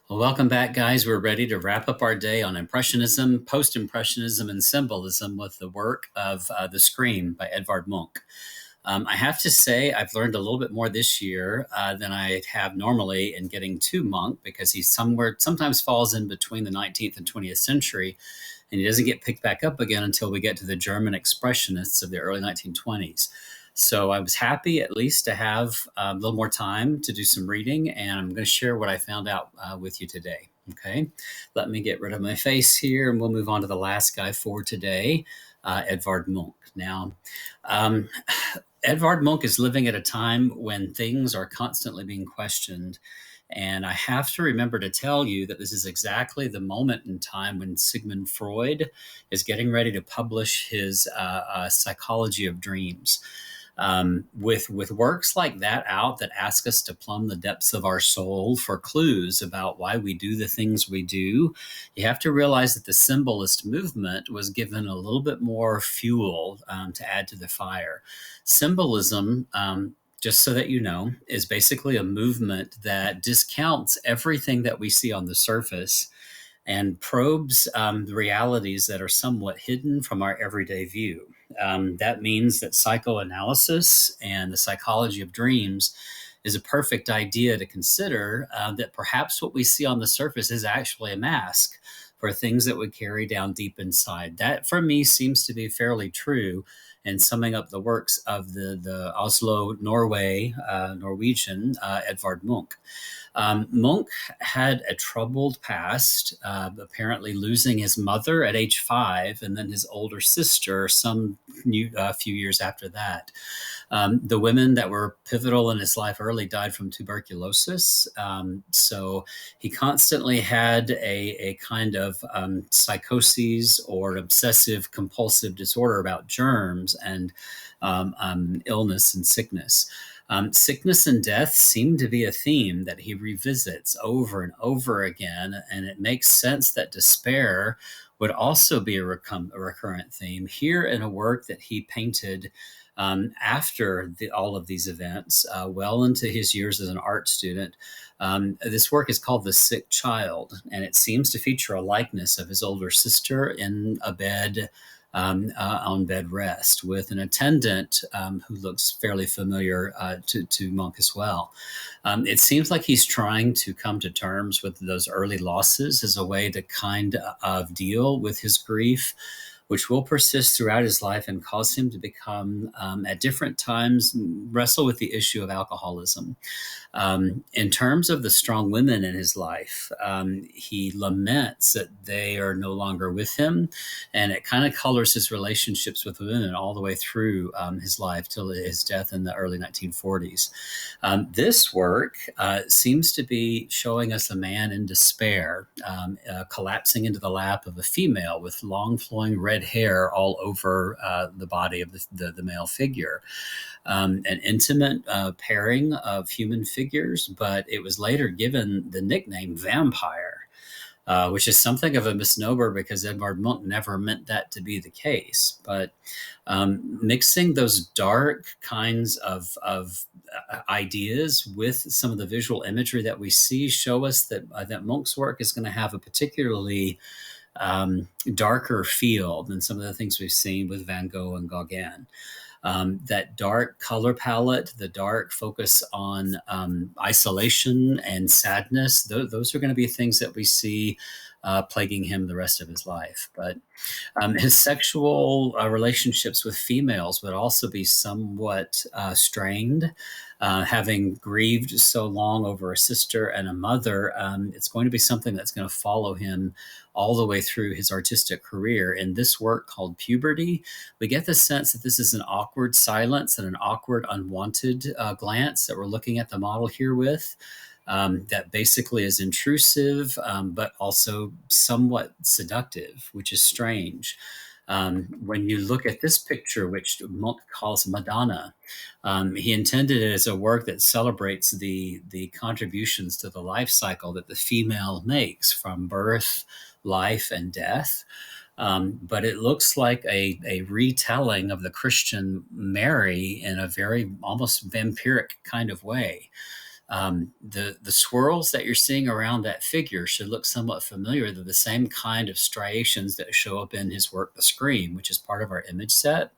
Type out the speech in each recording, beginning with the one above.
Well, welcome back, guys. We're ready to wrap up our day on Impressionism, Post-Impressionism, and Symbolism with the work of The Scream by Edvard Munch. I have to say I've learned a little bit more this year than I have normally in getting to Munch, because he sometimes falls in between the 19th and 20th century, and he doesn't get picked back up again until we get to the German Expressionists of the early 1920s. So I was happy at least to have a little more time to do some reading, and I'm going to share what I found out with you today. Okay, let me get rid of my face here, and we'll move on to the last guy for today, Edvard Munch. Now, Edvard Munch is living at a time when things are constantly being questioned. And I have to remember to tell you that this is exactly the moment in time when Sigmund Freud is getting ready to publish his Psychology of Dreams. With works like that out that ask us to plumb the depths of our soul for clues about why we do the things we do, you have to realize that the symbolist movement was given a little bit more fuel to add to the fire. Symbolism, just so that you know, is basically a movement that discounts everything that we see on the surface and probes the realities that are somewhat hidden from our everyday view. That means that psychoanalysis and the psychology of dreams is a perfect idea to consider that perhaps what we see on the surface is actually a mask for things that would carry down deep inside. That, for me, seems to be fairly true in summing up the works of the Oslo, Norwegian Edvard Munch. Munch had a troubled past, apparently losing his mother at age 5 and then his older sister few years after that. The women that were pivotal in his life early died from tuberculosis. So he constantly had a kind of psychoses or obsessive compulsive disorder about germs and illness and sickness. Sickness and death seem to be a theme that he revisits over and over again, and it makes sense that despair would also be a recurrent theme here in a work that he painted after all of these events, well into his years as an art student. This work is called The Sick Child, and it seems to feature a likeness of his older sister in a bed on bed rest with an attendant who looks fairly familiar to Munch as well. It seems like he's trying to come to terms with those early losses as a way to kind of deal with his grief, which will persist throughout his life and cause him to become, at different times, wrestle with the issue of alcoholism. In terms of the strong women in his life, he laments that they are no longer with him, and it kind of colors his relationships with women all the way through his life till his death in the early 1940s. This work seems to be showing us a man in despair, collapsing into the lap of a female with long flowing red hair all over the body of the male figure. An intimate pairing of human figures, but it was later given the nickname vampire, which is something of a misnomer because Edvard Munch never meant that to be the case. But mixing those dark kinds of ideas with some of the visual imagery that we see show us that Munch's work is going to have a particularly darker feel than some of the things we've seen with Van Gogh and Gauguin. That dark color palette, the dark focus on isolation and sadness, those are going to be things that we see plaguing him the rest of his life. But his sexual relationships with females would also be somewhat strained. Having grieved so long over a sister and a mother, it's going to be something that's going to follow him all the way through his artistic career. In this work called Puberty, we get the sense that this is an awkward silence and an awkward, unwanted glance that we're looking at the model here with. That basically is intrusive, but also somewhat seductive, which is strange. When you look at this picture, which Munch calls Madonna, he intended it as a work that celebrates the contributions to the life cycle that the female makes from birth, life, and death. But it looks like a retelling of the Christian Mary in a very almost vampiric kind of way. The swirls that you're seeing around that figure should look somewhat familiar. They're the same kind of striations that show up in his work, The Scream, which is part of our image set.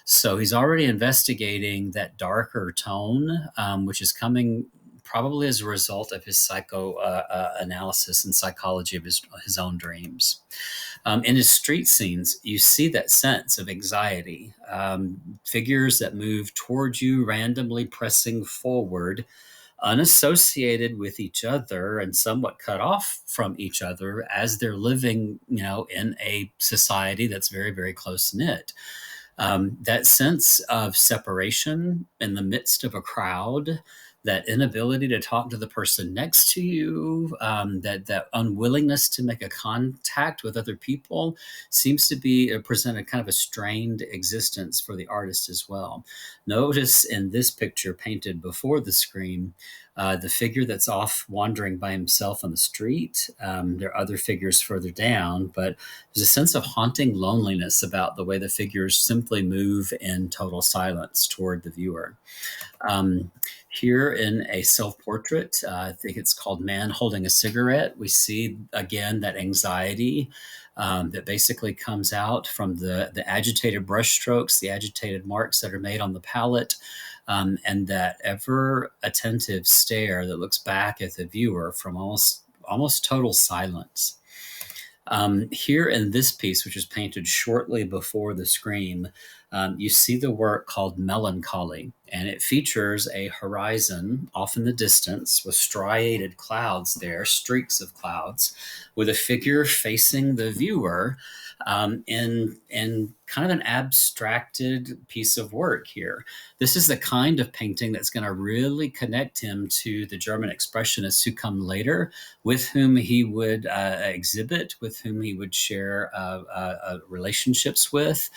So he's already investigating that darker tone, which is coming probably as a result of his psychoanalysis and psychology of his own dreams. In his street scenes, you see that sense of anxiety, figures that move towards you, randomly pressing forward, unassociated with each other and somewhat cut off from each other as they're living, in a society that's very, very close knit. That sense of separation in the midst of a crowd, that inability to talk to the person next to you, that unwillingness to make a contact with other people seems to be present a kind of a strained existence for the artist as well. Notice in this picture painted before the screen, the figure that's off wandering by himself on the street. There are other figures further down, but there's a sense of haunting loneliness about the way the figures simply move in total silence toward the viewer. Here in a self-portrait, I think it's called Man Holding a Cigarette, we see again that anxiety that basically comes out from the agitated brushstrokes, the agitated marks that are made on the palette, and that ever attentive stare that looks back at the viewer from almost total silence. Here in this piece, which was painted shortly before the Scream, you see the work called Melancholy, and it features a horizon off in the distance with striated clouds there, streaks of clouds, with a figure facing the viewer in kind of an abstracted piece of work here. This is the kind of painting that's going to really connect him to the German expressionists who come later, with whom he would exhibit, with whom he would share relationships with.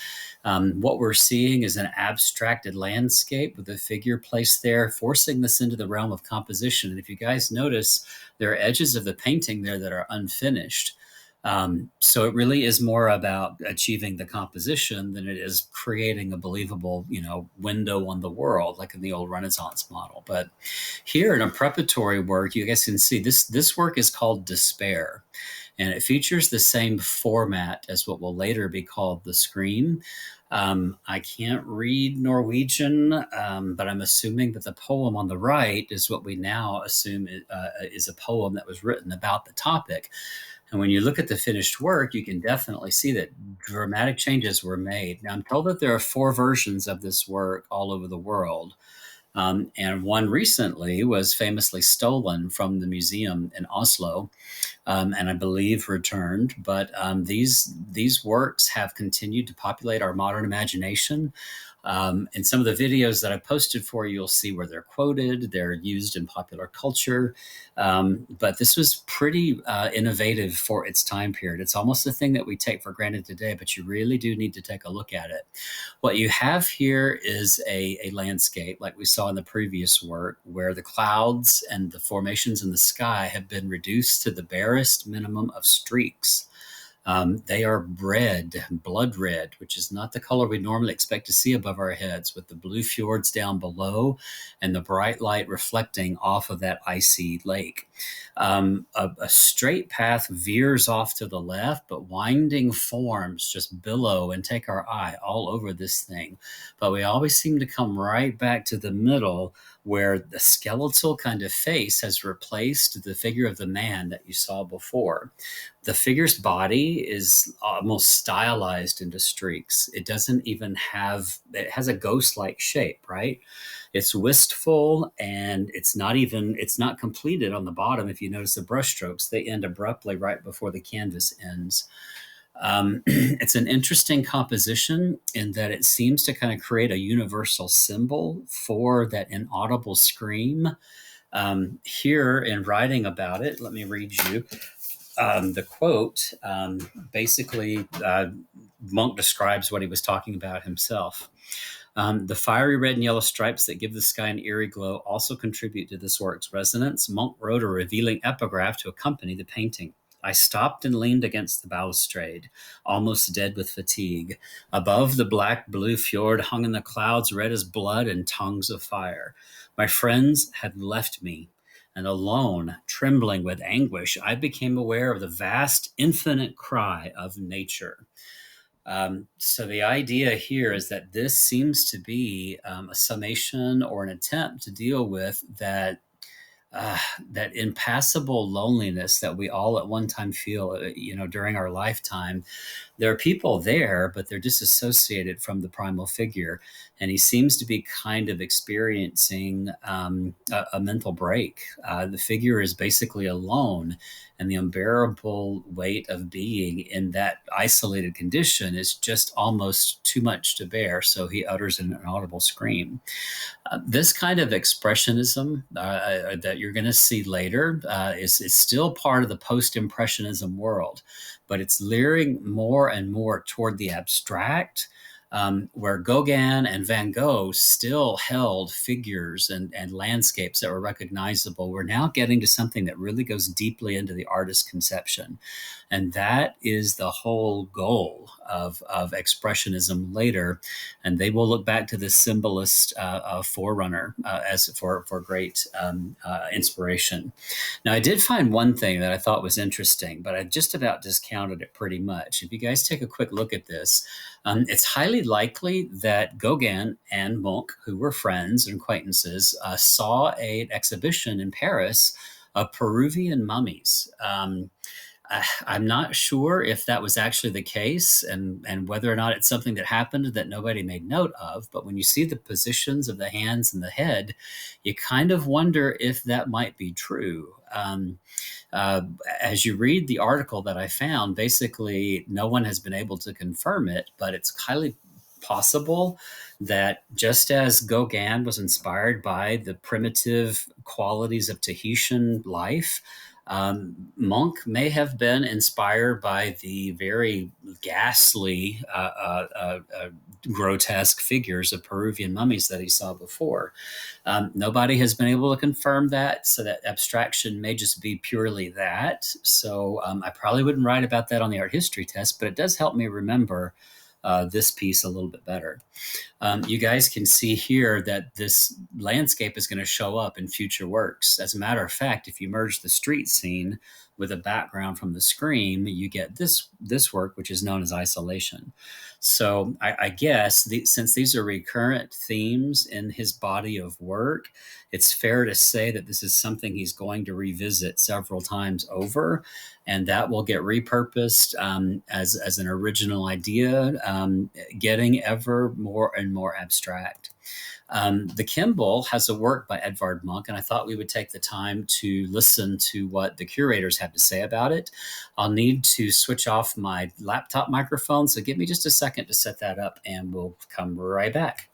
What we're seeing is an abstracted landscape with a figure placed there, forcing this into the realm of composition. And if you guys notice, there are edges of the painting there that are unfinished. So it really is more about achieving the composition than it is creating a believable, window on the world, like in the old Renaissance model. But here in a preparatory work, you guys can see this work is called Despair, and it features the same format as what will later be called The Scream. I can't read Norwegian, but I'm assuming that the poem on the right is what we now assume is a poem that was written about the topic. And when you look at the finished work, you can definitely see that dramatic changes were made. Now, I'm told that there are 4 versions of this work all over the world. And one recently was famously stolen from the museum in Oslo, and I believe returned. But these works have continued to populate our modern imagination. In some of the videos that I posted for you, you'll see where they're quoted. They're used in popular culture. But this was pretty innovative for its time period. It's almost a thing that we take for granted today, but you really do need to take a look at it. What you have here is a landscape, like we saw in the previous work, where the clouds and the formations in the sky have been reduced to the barest minimum of streaks. They are red, blood red, which is not the color we normally expect to see above our heads, with the blue fjords down below and the bright light reflecting off of that icy lake. A straight path veers off to the left, but winding forms just billow and take our eye all over this thing. But we always seem to come right back to the middle, where the skeletal kind of face has replaced the figure of the man that you saw before. The figure's body is almost stylized into streaks. It has a ghost-like shape, right? It's wistful, and it's not completed on the bottom. If you notice the brushstrokes, they end abruptly right before the canvas ends. It's an interesting composition in that it seems to kind of create a universal symbol for that inaudible scream. Here in writing about it, let me read you the quote. Basically, Munch describes what he was talking about himself. The fiery red and yellow stripes that give the sky an eerie glow also contribute to this work's resonance. Munch wrote a revealing epigraph to accompany the painting. I stopped and leaned against the balustrade, almost dead with fatigue. Above, the black blue fjord hung in the clouds, red as blood and tongues of fire. My friends had left me. and alone, trembling with anguish, I became aware of the vast, infinite cry of nature. So the idea here is that this seems to be a summation or an attempt to deal with uh, that impassable loneliness that we all at one time feel, during our lifetime. There are people there, but they're disassociated from the primal figure. And he seems to be kind of experiencing a mental break. The figure is basically alone, and the unbearable weight of being in that isolated condition is just almost too much to bear. So he utters an inaudible scream. This kind of expressionism that you're going to see later is still part of the post-impressionism world, but it's leering more and more toward the abstract, where Gauguin and Van Gogh still held figures and landscapes that were recognizable. We're now getting to something that really goes deeply into the artist's conception. And that is the whole goal of Expressionism later. And they will look back to the symbolist forerunner as for great inspiration. Now, I did find one thing that I thought was interesting, but I just about discounted it pretty much. If you guys take a quick look at this, it's highly likely that Gauguin and Munch, who were friends and acquaintances, saw an exhibition in Paris of Peruvian mummies. I'm not sure if that was actually the case and whether or not it's something that happened that nobody made note of. But when you see the positions of the hands and the head, you kind of wonder if that might be true. As you read the article that I found, basically no one has been able to confirm it, but it's highly possible that just as Gauguin was inspired by the primitive qualities of Tahitian life, Munch may have been inspired by the very ghastly, grotesque figures of Peruvian mummies that he saw before. Nobody has been able to confirm that, so that abstraction may just be purely that. So I probably wouldn't write about that on the art history test, but it does help me remember this piece a little bit better. You guys can see here that this landscape is going to show up in future works. As a matter of fact, if you merge the street scene with a background from the scream, you get this work, which is known as isolation. So I guess since these are recurrent themes in his body of work, it's fair to say that this is something he's going to revisit several times over, and that will get repurposed as an original idea, getting ever more and more abstract. The Kimball has a work by Edvard Munch, and I thought we would take the time to listen to what the curators have to say about it. I'll need to switch off my laptop microphone, so give me just a second to set that up, and we'll come right back.